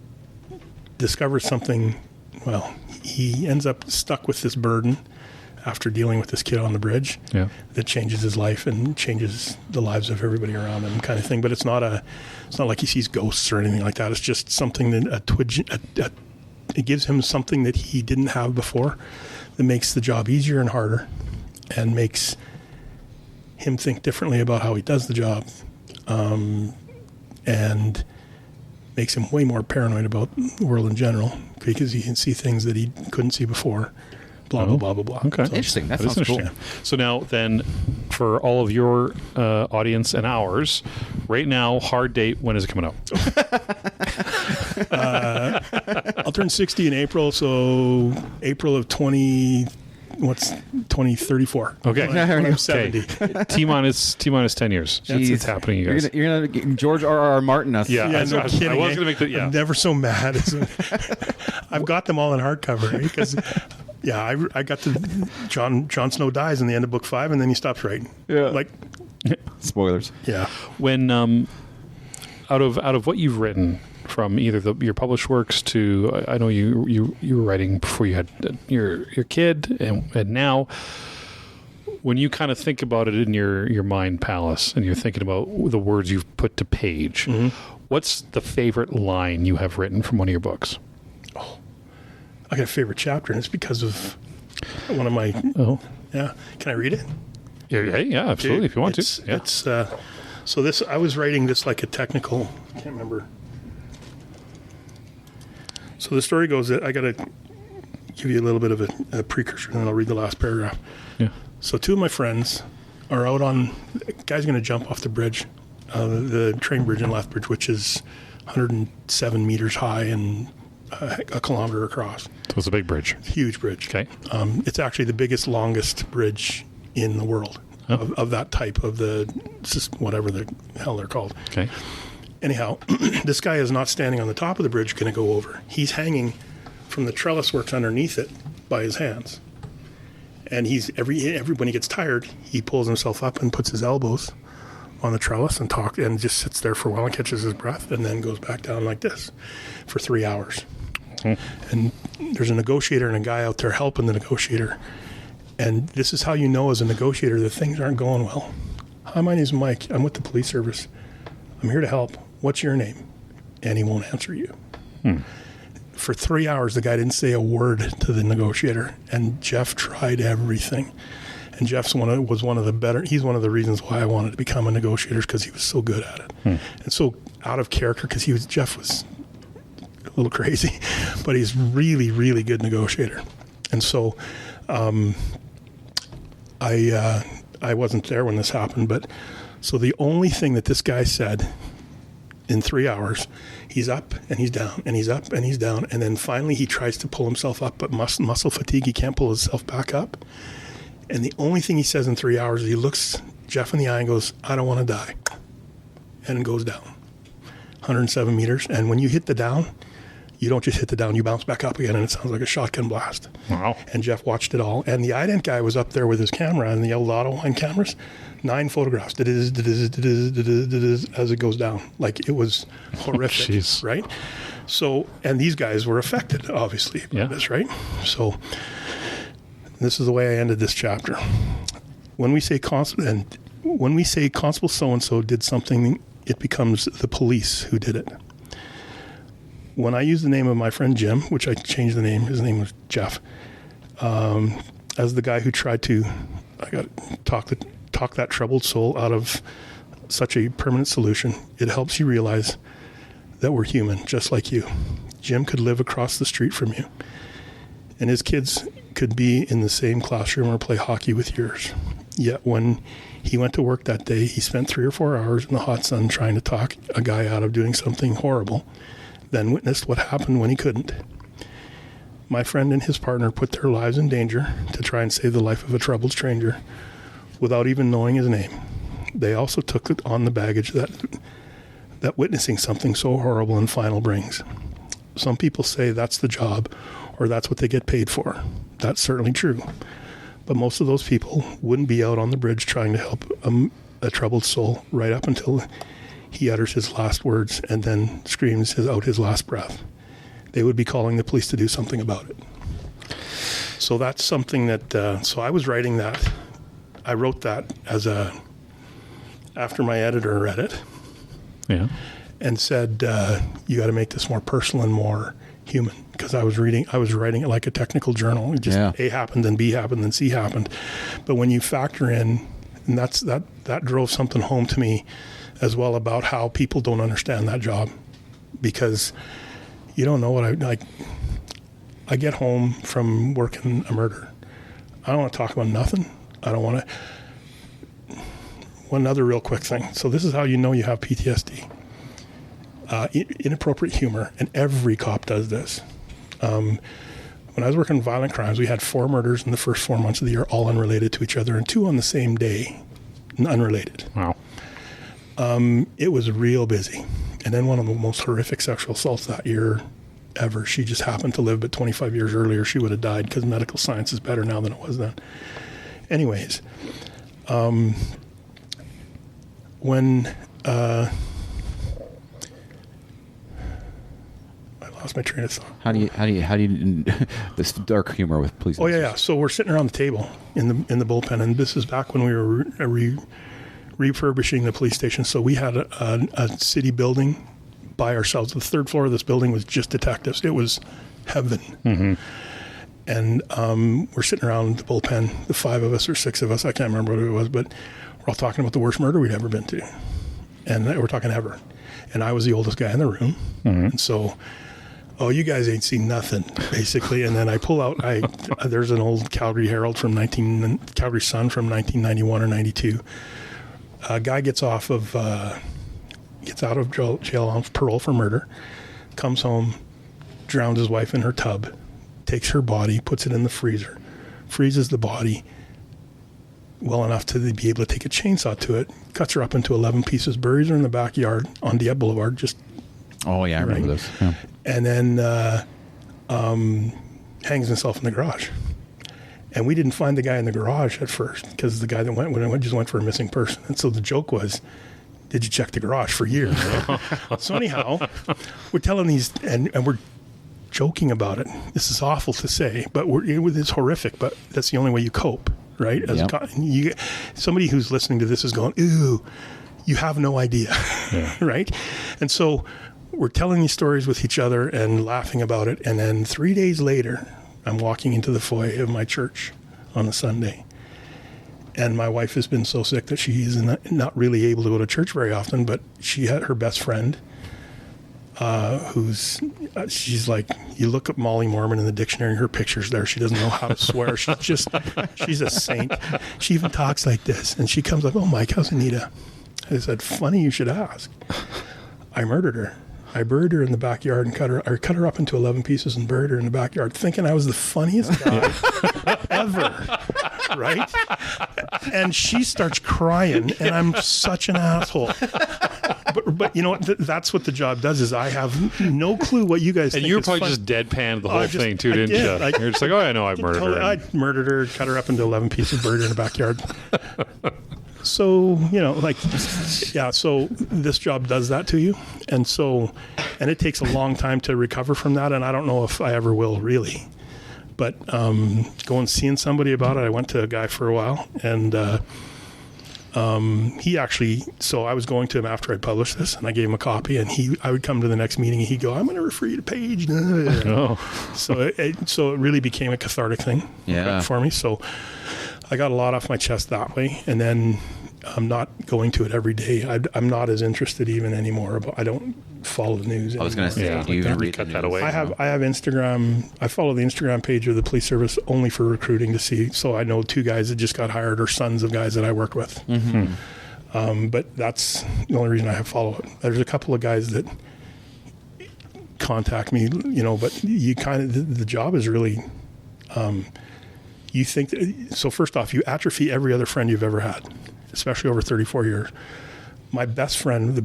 discovers something. Well, he ends up stuck with this burden after dealing with this kid on the bridge that changes his life and changes the lives of everybody around him, kind of thing. But it's not like he sees ghosts or anything like that. It's just something that it gives him something that he didn't have before, that makes the job easier and harder, and makes him think differently about how he does the job, and makes him way more paranoid about the world in general, because he can see things that he couldn't see before. Blah, blah, blah, blah, blah. Okay. So, interesting. That sounds cool. So now then, for all of your audience and ours, right now, hard date, when is it coming out? I'll turn 60 in April, so April of 2034. Okay. When I'm 70. T-minus 10 years. It's happening, you guys. You're gonna George R.R. Martin us. No kidding. I was going to make that. Yeah. I'm never so mad. I've got them all in hardcover, right? Because I got the Jon Snow dies in the end of book 5, and then he stops writing. Yeah. Like spoilers. Yeah. When out of what you've written from either your published works to, I know you were writing before you had your kid, and now, when you kind of think about it in your mind palace, and you're thinking about the words you've put to page, what's the favorite line you have written from one of your books? Oh, I got a favorite chapter, and it's because of one of my. Oh, yeah. Can I read it? Yeah, absolutely. If you want to. Yeah. It's so this. I was writing this like a technical. I can't remember. So the story goes that I got to give you a little bit of a precursor, and then I'll read the last paragraph. Yeah. So two of my friends are out on. A guy's going to jump off the bridge, the train bridge in Lethbridge, which is 107 meters high and a kilometer across. So it's a big bridge. Huge bridge. Okay. It's actually the biggest, longest bridge in the world of that type of whatever the hell they're called. Okay. Anyhow, this guy is not standing on the top of the bridge going to go over. He's hanging from the trellis works underneath it by his hands. And when he gets tired, he pulls himself up and puts his elbows on the trellis and just sits there for a while and catches his breath and then goes back down like this for 3 hours. And there's a negotiator and a guy out there helping the negotiator. And this is how you know as a negotiator that things aren't going well. Hi, my name's Mike. I'm with the police service. I'm here to help. What's your name? And he won't answer you. For 3 hours, the guy didn't say a word to the negotiator. And Jeff tried everything. And Jeff's was one of the better. He's one of the reasons why I wanted to become a negotiator, because he was so good at it. And so out of character, because Jeff was a little crazy, but he's really, really good negotiator. And so I wasn't there when this happened, but so the only thing that this guy said in 3 hours, he's up and he's down and he's up and he's down. And then finally he tries to pull himself up, but muscle fatigue, he can't pull himself back up. And the only thing he says in 3 hours, he looks Jeff in the eye and goes, I don't want to die. And goes down 107 meters. And when you hit the down, you don't just hit the down, you bounce back up again, and it sounds like a shotgun blast. Wow. And Jeff watched it all. And the ident guy was up there with his camera and the old auto line cameras, 9 photographs, as it goes down. Like, it was horrific, right? So, and these guys were affected, obviously, by this, right? So, this is the way I ended this chapter. When we say Constable so-and-so did something, it becomes the police who did it. When I use the name of my friend Jim, which I changed the name, his name was Jeff, as the guy who tried to talk that troubled soul out of such a permanent solution, it helps you realize that we're human, just like you. Jim could live across the street from you, and his kids could be in the same classroom or play hockey with yours. Yet when he went to work that day, he spent 3 or 4 hours in the hot sun trying to talk a guy out of doing something horrible, then witnessed what happened when he couldn't. My friend and his partner put their lives in danger to try and save the life of a troubled stranger without even knowing his name. They also took it on the baggage that witnessing something so horrible and final brings. Some people say that's the job, or that's what they get paid for. That's certainly true. But most of those people wouldn't be out on the bridge trying to help a troubled soul right up until he utters his last words and then screams out his last breath. They would be calling the police to do something about it. So that's something that, so I was writing that. I wrote that after my editor read it. Yeah. And said, you got to make this more personal and more human. Because I was writing it like a technical journal. It just A happened, then B happened, then C happened. But when you factor in, and that drove something home to me as well about how people don't understand that job, because you don't know what I get home from working a murder. I don't want to talk about nothing. I don't want to. One other real quick thing. So this is how you know you have PTSD. Inappropriate humor, and every cop does this. When I was working violent crimes, we had 4 murders in the first 4 months of the year, all unrelated to each other, and 2 on the same day, unrelated. Wow. It was real busy. And then one of the most horrific sexual assaults that year ever. She just happened to live, but 25 years earlier, she would have died because medical science is better now than it was then. Anyways, lost my train of thought. How do you this dark humor with police? Oh yeah. So we're sitting around the table in the bullpen, and this is back when we were refurbishing the police station. So we had a city building by ourselves. The third floor of this building was just detectives. It was heaven. Mm-hmm. And we're sitting around the bullpen, the 5 of us or 6 of us, I can't remember what it was, but we're all talking about the worst murder we'd ever been to. And we're talking ever. And I was the oldest guy in the room. Mm-hmm. And so, you guys ain't seen nothing, basically. And then I pull out, there's an old Calgary Herald Calgary Sun from 1991 or 92. A guy gets out of jail on parole for murder, comes home, drowns his wife in her tub, takes her body, puts it in the freezer, freezes the body well enough to be able to take a chainsaw to it, cuts her up into 11 pieces, buries her in the backyard on Dieppe Boulevard. Oh yeah, I remember this. Yeah. And then hangs himself in the garage. And we didn't find the guy in the garage at first because the guy that just went for a missing person. And so the joke was, did you check the garage for years? So anyhow, we're telling these, and we're joking about it. This is awful to say, but it's horrific, but that's the only way you cope, right? Somebody who's listening to this is going, ooh, you have no idea, right? And so we're telling these stories with each other and laughing about it. And then 3 days later, I'm walking into the foyer of my church on a Sunday. And my wife has been so sick that she is not really able to go to church very often, but she had her best friend she's like, you look up Molly Mormon in the dictionary and her picture's there. She doesn't know how to swear. She's a saint. She even talks like this. And she comes up, oh, Mike, how's Anita? I said, funny you should ask. I murdered her. I buried her in the backyard and cut her up into 11 pieces and buried her in the backyard, thinking I was the funniest guy ever, right? And she starts crying, and I'm such an asshole. But you know what? That's what the job does. Is I have no clue what you guys think. And you were is probably fun. just deadpanned the whole thing too, I didn't did. you? You're just like, oh, I know I murdered her. I murdered her, cut her up into 11 pieces, buried her in the backyard. So, so this job does that to you. And it takes a long time to recover from that. And I don't know if I ever will, really. But going seeing somebody about it, I went to a guy for a while. And he actually, so I was going to him after I published this, and I gave him a copy. And I would come to the next meeting, and he'd go, I'm going to refer you to Paige. Oh. So it really became a cathartic thing for me. So I got a lot off my chest that way, and then I'm not going to it every day. I'm not as interested even anymore. I don't follow the news anymore. I was going to say, do you even read cut the that news? away? I have Instagram. I follow the Instagram page of the police service only for recruiting to see. So I know 2 guys that just got hired or sons of guys that I work with. Mm-hmm. But that's the only reason I follow it. There's a couple of guys that contact me, but you kind of, the job is really, you think that, so first off, you atrophy every other friend you've ever had, especially over 34 years. My best friend, the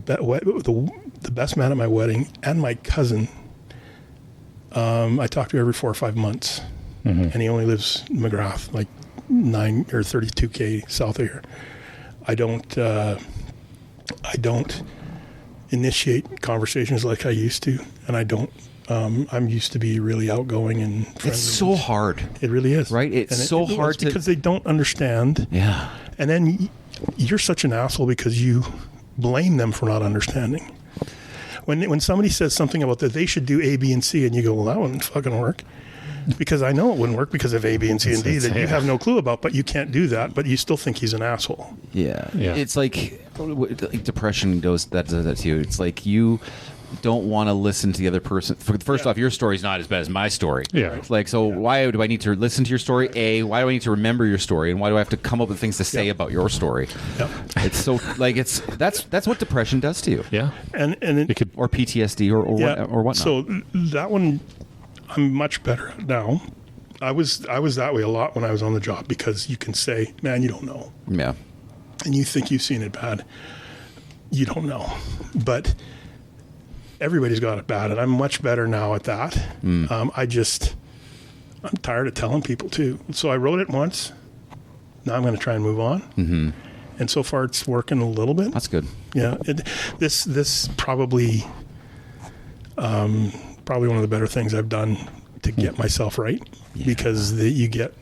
best man at my wedding, and my cousin, I talk to every 4 or 5 months, and he only lives in McGrath, like 9 or 32K south of here. I don't initiate conversations like I used to, and I don't. I'm used to be really outgoing and friendly. It's so hard. It really is, right? It's so hard because they don't understand. Yeah, and then you're such an asshole because you blame them for not understanding. When somebody says something about that they should do A, B, and C, and you go, well, that wouldn't fucking work. Because I know it wouldn't work because of A, B, and C, and D that you have no clue about, but you can't do that, but you still think he's an asshole. Yeah. It's like depression does that to you. It's like you don't want to listen to the other person. First off, your story's not as bad as my story. Yeah. It's like, so why do I need to listen to your story? A, why do I need to remember your story? And why do I have to come up with things to say about your story? Yep. It's so, like, that's what depression does to you. Yeah. And it could, or PTSD or whatnot. So that one, I'm much better at now. I was that way a lot when I was on the job because you can say, man, you don't know. Yeah. And you think you've seen it bad. You don't know. But everybody's got it bad, and I'm much better now at that. I'm tired of telling people too. So I wrote it once. Now I'm going to try and move on. Mm-hmm. And so far it's working a little bit. That's good. Yeah. This probably probably one of the better things I've done to get myself right, because you get,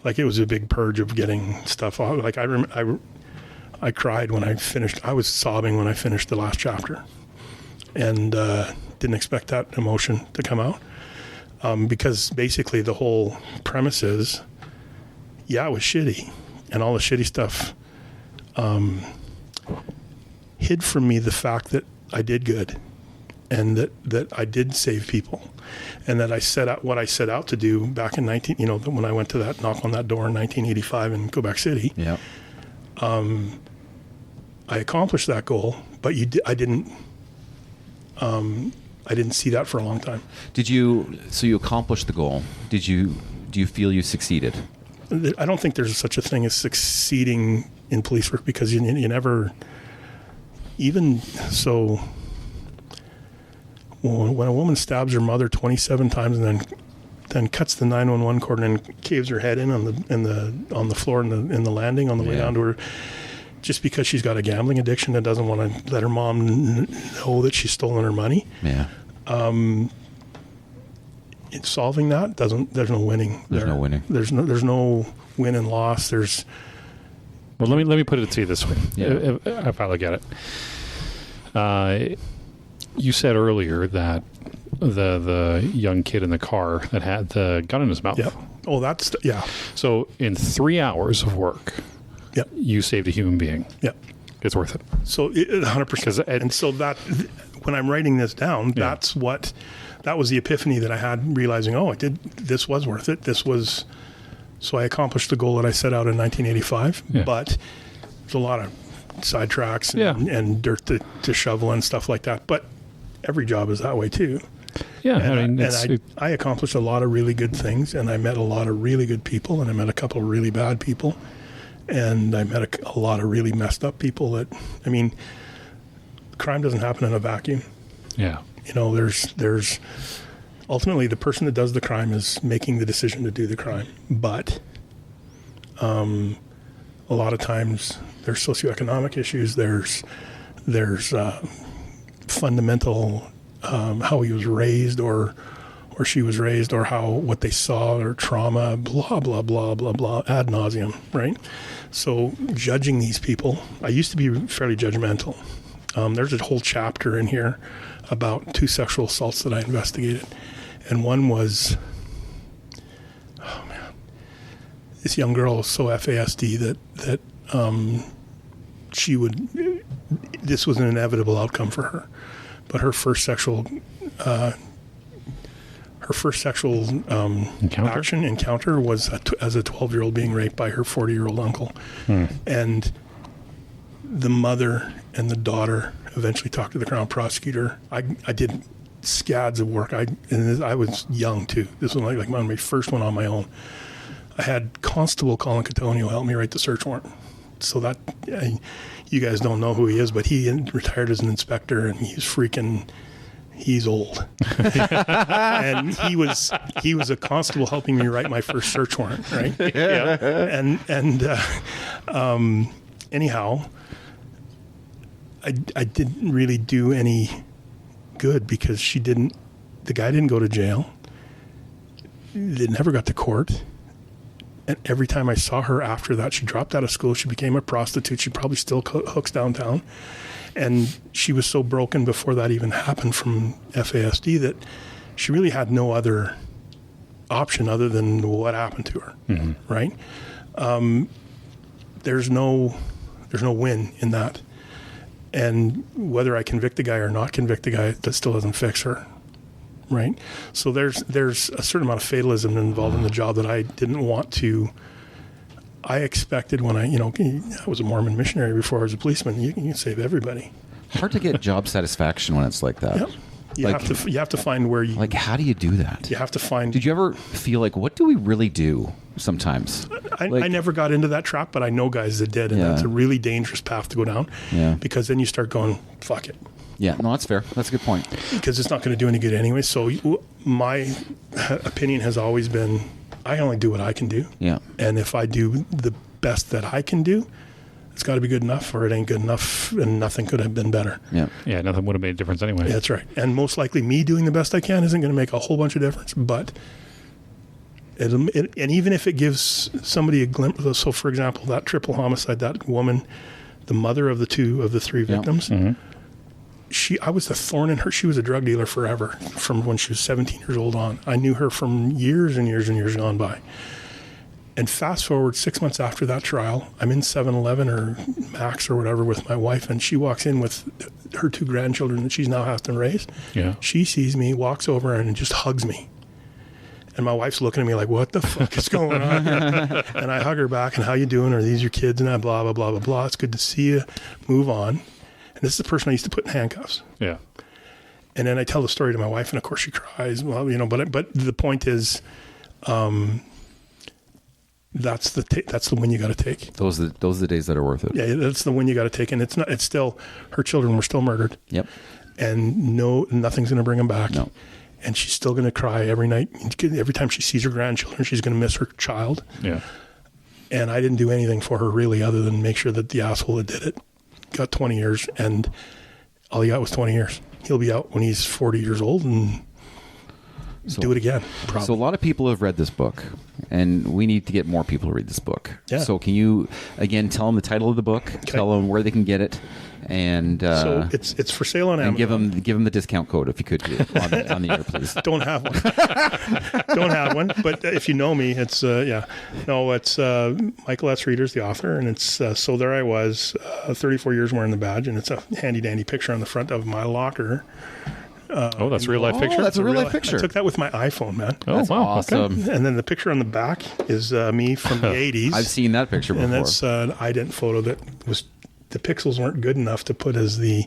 like, it was a big purge of getting stuff off. Like, I cried when I finished. I was sobbing when I finished the last chapter, and didn't expect that emotion to come out, because basically the whole premise is, it was shitty, and all the shitty stuff hid from me the fact that I did good, and that I did save people, and that I set out what I set out to do back in when I went to that knock on that door in 1985 in Quebec City. Yeah. I accomplished that goal, but I didn't see that for a long time. So you accomplished the goal. Do you feel you succeeded? I don't think there's such a thing as succeeding in police work, because you never, even so, when a woman stabs her mother 27 times and then cuts the 911 cord and then caves her head in on the floor in the landing on the way down to her, just because she's got a gambling addiction and doesn't want to let her mom know that she's stolen her money. Yeah. In solving that, there's no winning. There's no winning. There's no win and loss. Well, let me put it to you this way. Yeah. If I look at it, you said earlier that the young kid in the car that had the gun in his mouth. Yeah. Oh, that's So in 3 hours of work, you saved a human being. Yeah. It's worth it. So 100%. And so that, when I'm writing this down, that was the epiphany that I had, realizing, this was worth it. So I accomplished the goal that I set out in 1985, but there's a lot of sidetracks and dirt to shovel and stuff like that. But every job is that way too. Yeah. And I accomplished a lot of really good things, and I met a lot of really good people, and I met a couple of really bad people, and I met a lot of really messed up people crime doesn't happen in a vacuum. Yeah. There's ultimately the person that does the crime is making the decision to do the crime, but a lot of times there's socioeconomic issues. There's fundamental how he was raised or she was raised, or what they saw, or trauma, blah blah blah blah blah ad nauseum, right? So judging these people, I used to be fairly judgmental. There's a whole chapter in here about 2 sexual assaults that I investigated. And one was, this young girl was so FASD that this was an inevitable outcome for her. But her first sexual encounter was as a 12-year-old being raped by her 40-year-old uncle. And the mother and the daughter eventually talked to the Crown prosecutor. I did scads of work. I was young too. This was like my first one on my own. I had Constable Colin Catonio help me write the search warrant. So that, you guys don't know who he is, but he retired as an inspector, and he's old. And he was a constable helping me write my first search warrant, right? Yeah. And anyhow, I didn't really do any good, because the guy didn't go to jail. They never got to court. And every time I saw her after that, she dropped out of school. She became a prostitute. She probably still hooks downtown. And she was so broken before that even happened from FASD that she really had no other option other than what happened to her, right? There's no win in that. And whether I convict the guy or not convict the guy, that still doesn't fix her, right? So there's a certain amount of fatalism involved in the job that I didn't want to. I expected when I was a Mormon missionary before I was a policeman. You can save everybody. Hard to get job satisfaction when it's like that. Yep. You have to find where you... how do you do that? You have to find... Did you ever feel like, what do we really do sometimes? I never got into that trap, but I know guys that did, and that's a really dangerous path to go down. Yeah. Because then you start going, fuck it. Yeah, no, that's fair. That's a good point. Because it's not going to do any good anyway. So my opinion has always been, I only do what I can do. Yeah. And if I do the best that I can do, It's got to be good enough, or it ain't good enough, and nothing could have been better. Yeah. Yeah, nothing would have made a difference anyway. That's right. And most likely, me doing the best I can isn't going to make a whole bunch of difference. But and even if it gives somebody a glimpse. So, for example, that triple homicide, that woman, the mother of the three victims. I was the thorn in her. She was a drug dealer forever, from when she was 17 years old on. I knew her from years and years and years gone by. And fast forward 6 months after that trial, I'm in 7-Eleven or Max or whatever with my wife, and she walks in with her 2 grandchildren that she's now has to raise. Yeah. She sees me, walks over, and just hugs me. And my wife's looking at me like, what the fuck is going on? And I hug her back, and how you doing? Are these your kids? And I blah, blah, blah, blah, blah. It's good to see you. Move on. And this is the person I used to put in handcuffs. Yeah. And then I tell the story to my wife, and of course she cries. Well, but the point is, that's the win you got to take. Those are the days that are worth it. Yeah, that's the win you got to take. And it's still, her children were still murdered. Yep. And nothing's going to bring them back. No. And she's still going to cry every night. Every time she sees her grandchildren, she's going to miss her child. Yeah. And I didn't do anything for her really, other than make sure that the asshole that did it got 20 years. And all he got was 20 years. He'll be out when he's 40 years old and do it again. Probably. So a lot of people have read this book, and we need to get more people to read this book. Yeah. So can you, again, tell them the title of the book, tell them where they can get it, and so it's for sale on Amazon. And give them the discount code if you could on the air, please. Don't have one. But if you know me, it's it's Michael S. Reeder's the author, and it's so there I was, 34 years wearing the badge, and it's a handy dandy picture on the front of my locker. That's a real life picture? That's a real life picture. I took that with my iPhone, man. Oh, That's wow. awesome. Okay. And then the picture on the back is me from the 80s. I've seen that picture before. And that's an ident photo that was, the pixels weren't good enough to put as the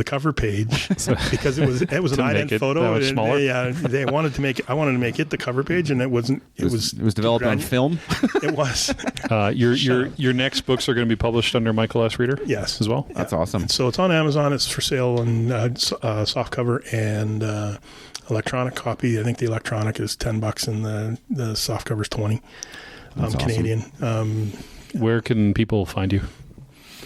cover page because it was an ident photo. That much smaller? They wanted to make it, I wanted to make it the cover page, and it wasn't. It was developed on film. It was. Your next books are going to be published under Michael S. Reeder? Yes, as well. That's awesome. So it's on Amazon. It's for sale in soft cover and electronic copy. I think the electronic is $10 and the soft cover is $20. That's Canadian. Where can people find you?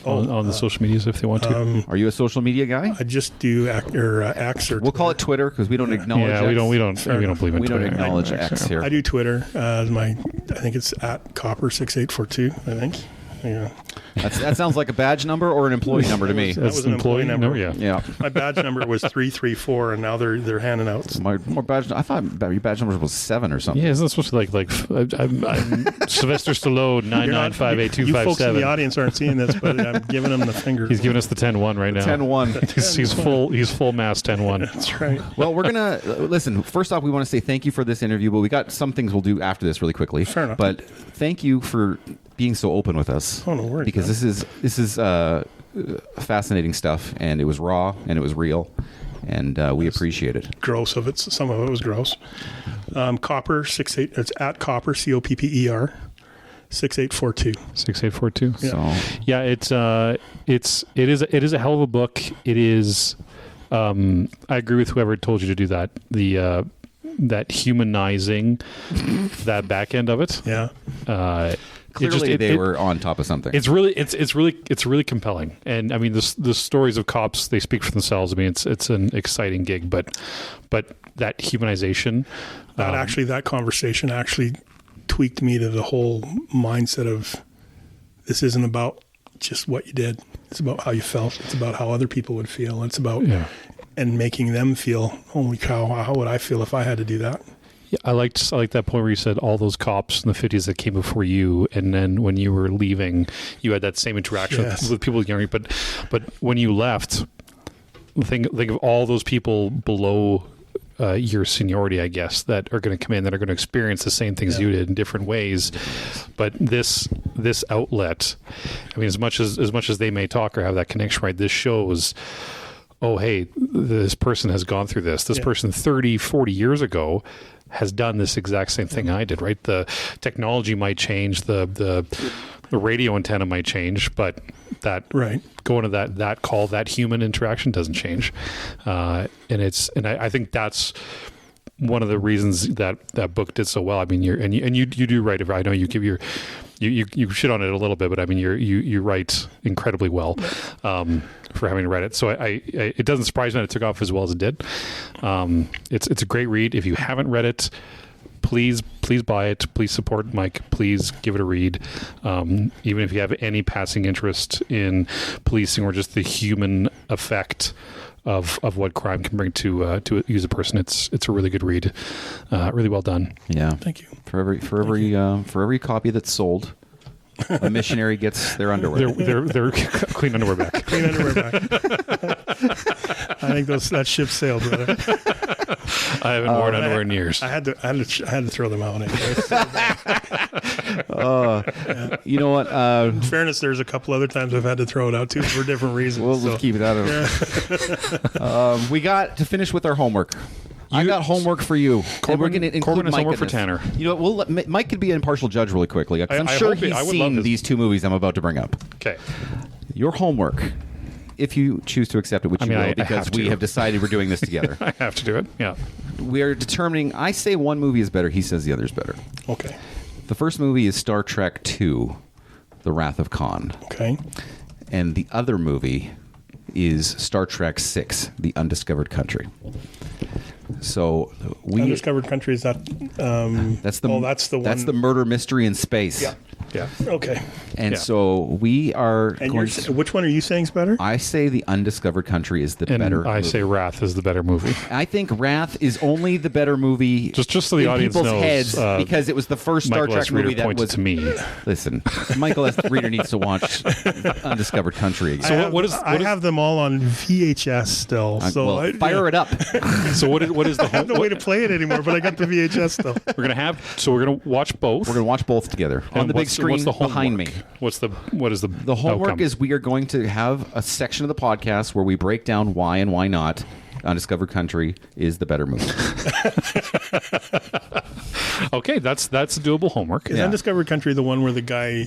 On the social medias if they want to. Are you a social media guy? I just do X or we'll call it Twitter because we don't acknowledge. Yeah, X. we don't believe in We Twitter. don't acknowledge X here. I do Twitter. I think it's at Copper6842. I think. Yeah. That sounds like a badge number or an employee number to me. That was an employee number. Yeah. My badge number was 334, and now they're handing out. My badge. I thought your badge number was 7 or something. Yeah, isn't that supposed to be like I'm Sylvester Stallone 9958257. You folks in the audience aren't seeing this, but I'm giving him the finger. He's giving us the 10-1 right now. 10-1. He's full mass 10-1. That's right. Well, we're gonna listen. First off, we want to say thank you for this interview, but we got some things we'll do after this really quickly. Fair enough. But thank you for being so open with us. Oh, no worries. Because this is fascinating stuff, and it was raw and it was real, and we appreciate it. Gross of it. Some of it was gross. Copper 68. It's at Copper COPPER 6842. 6842. So Yeah, it is a hell of a book. It is. I agree with whoever told you to do that. That humanizing that back end of it. Yeah. clearly they were on top of something. It's really compelling. And I mean, the stories of cops, they speak for themselves. I mean, it's an exciting gig, but that humanization, that conversation actually tweaked me to the whole mindset of this isn't about just what you did. It's about how you felt. It's about how other people would feel. It's about and making them feel, holy cow, how would I feel if I had to do that? Yeah, I liked that point where you said all those cops in the 50s that came before you, and then when you were leaving, you had that same interaction with people younger. But when you left, think of all those people below your seniority, I guess, that are going to come in, that are going to experience the same things you did in different ways. But this outlet, I mean, as much as they may talk or have that connection, right? This shows, oh, hey, this person has gone through this. This person 30, 40 years ago has done this exact same thing I did, right? The technology might change, the radio antenna might change, but going to that call, that human interaction doesn't change. And I think that's one of the reasons that book did so well. I mean, you do write. I know you give your you shit on it a little bit, but I mean you write incredibly well for having read it. So I it doesn't surprise me that it took off as well as it did. It's a great read. If you haven't read it, please buy it. Please support Mike. Please give it a read. Even if you have any passing interest in policing or just the human effect of what crime can bring to use a person, it's a really good read. Really well done. Yeah. Thank you. For every copy that's sold, a missionary gets their underwear. Their clean underwear back. Clean underwear back. I think that ship sailed, brother. I haven't worn underwear in years. I had to throw them out. You know what? In fairness, there's a couple other times I've had to throw it out too for different reasons. We'll keep it out of. We got to finish with our homework. I got homework for you. Corbyn, we're going to include has Mike homework in for this. Tanner. You know what? Mike could be an impartial judge really quickly. 'Cause I'm sure he's seen these two movies I'm about to bring up. Okay. Your homework, if you choose to accept it, which you will, because we have decided we're doing this together. I have to do it. Yeah. We are determining. I say one movie is better. He says the other is better. Okay. The first movie is Star Trek II, The Wrath of Khan. Okay. And the other movie is Star Trek VI, The Undiscovered Country. So Undiscovered Country, is that that's the one. That's the murder mystery in space. Yeah. Yeah. Okay. And so we are And going which one are you saying is better? I say The Undiscovered Country is the And better I movie. say Wrath is the better movie. I think Wrath is only the better movie Just so the in audience people's knows, heads because it was the first Star Michael Trek S. Reader movie that pointed was to me. Listen, Michael S. Reader needs to watch Undiscovered Country again. So what is I have them all on VHS still. So well, fire it up. So what is the I have no way to play it anymore, but I got the VHS still. we're gonna watch both. We're going to watch both together on the big screen behind me. What is the homework outcome? is we are going to have a section of the podcast where we break down why and why not Undiscovered Country is the better movie. Okay, that's doable homework. Is Undiscovered Country the one where the guy,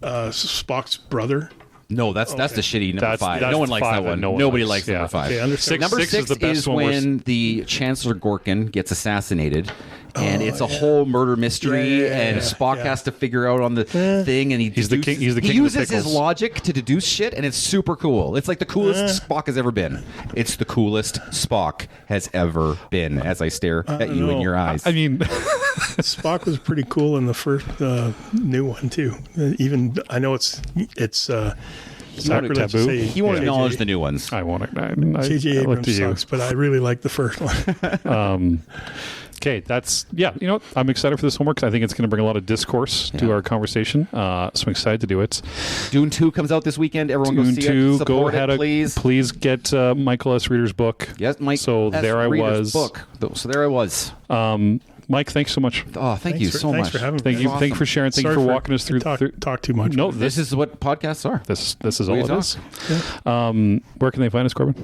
Spock's brother? No, that's the shitty number That's 5. the No one likes that 5 one. that no one Nobody likes. likes number 5. Okay, Undiscovered. Number Six 6 is the best one when the Chancellor Gorkin gets assassinated. And it's a whole murder mystery, and Spock has to figure out on the thing, and He's the king of the uses his pickles. logic to deduce shit, and it's super cool. It's like the coolest Spock has ever been. It's the coolest Spock has ever been. As I stare at you in your eyes, I mean, Spock was pretty cool in the first new one too. Even I know it's sacrilege to say he won't acknowledge the new ones. I won't. J.J. I looked Abrams at you. sucks, but I really like the first one. Okay, you know what? I'm excited for this homework 'cause I think it's going to bring a lot of discourse to our conversation. So I'm excited to do it. Dune 2 comes out this weekend. Everyone Dune go see 2, it. Support go ahead, it, please. Please get Michael S. Reader's book. Yes, Mike. So S. there I Reader's was. Book. So there I was. Mike, thanks so much. Oh, thank you so Thanks much. for having me. Thank you. Awesome. Thank you for sharing. Thank you for walking us through. Talk too much. No, This is what podcasts are. This is all We it talk. is. Where can they find us, Corbyn?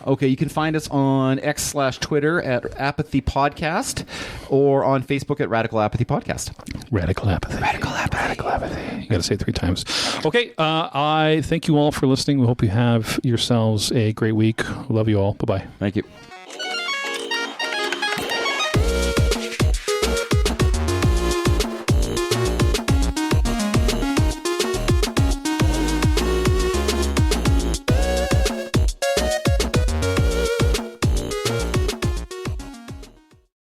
Okay, you can find us on X/Twitter at Apathy Podcast or on Facebook at Radical Apathy Podcast. Radical apathy. Radical apathy. Radical apathy. You got to say it 3 times. Okay. I thank you all for listening. We hope you have yourselves a great week. Love you all. Bye bye. Thank you.